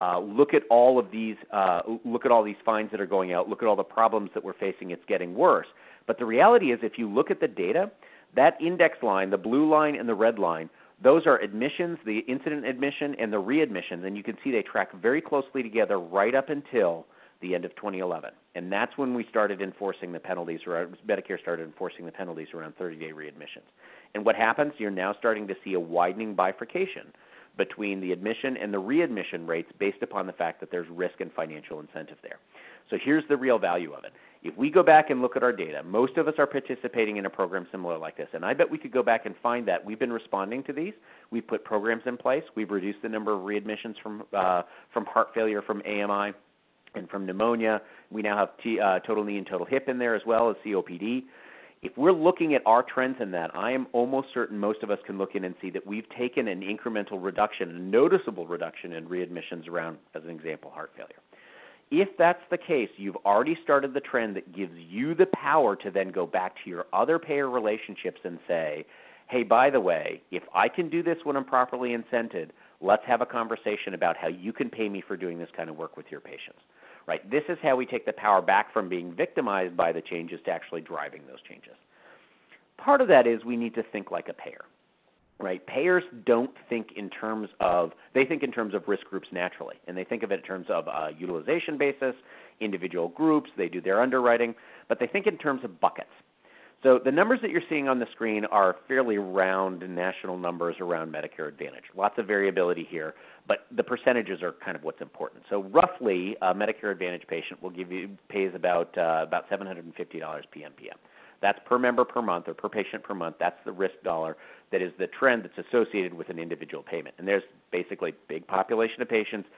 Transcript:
Look at all of these. Look at all these fines that are going out. Look at all the problems that we're facing. It's getting worse. But the reality is, if you look at the data, that index line, the blue line and the red line, those are admissions, the incident admission and the readmissions, and you can see they track very closely together right up until the end of 2011. And that's when we started enforcing the penalties, or Medicare started enforcing the penalties around 30-day readmissions. And what happens? You're now starting to see a widening bifurcation between the admission and the readmission rates based upon the fact that there's risk and financial incentive there. So here's the real value of it. If we go back and look at our data, most of us are participating in a program similar like this, and I bet we could go back and find that. We've been responding to these. We've put programs in place. We've reduced the number of readmissions from heart failure, from AMI, and from pneumonia. We now have total knee and total hip in there as well as COPD. If we're looking at our trends in that, I am almost certain most of us can look in and see that we've taken an incremental reduction, a noticeable reduction in readmissions around, as an example, heart failure. If that's the case, you've already started the trend that gives you the power to then go back to your other payer relationships and say, hey, by the way, if I can do this when I'm properly incented, let's have a conversation about how you can pay me for doing this kind of work with your patients. Right? This is how we take the power back from being victimized by the changes to actually driving those changes. Part of that is we need to think like a payer. Right? Payers don't think in terms of, they think in terms of risk groups naturally, and they think of it in terms of a utilization basis, individual groups, they do their underwriting, but they think in terms of buckets. So the numbers that you're seeing on the screen are fairly round national numbers around Medicare Advantage. Lots of variability here, but the percentages are kind of what's important. So roughly, a Medicare Advantage patient pays about $750 PMPM. That's per member per month or per patient per month. That's the risk dollar. That is the trend that's associated with an individual payment. And there's basically a big population of patients.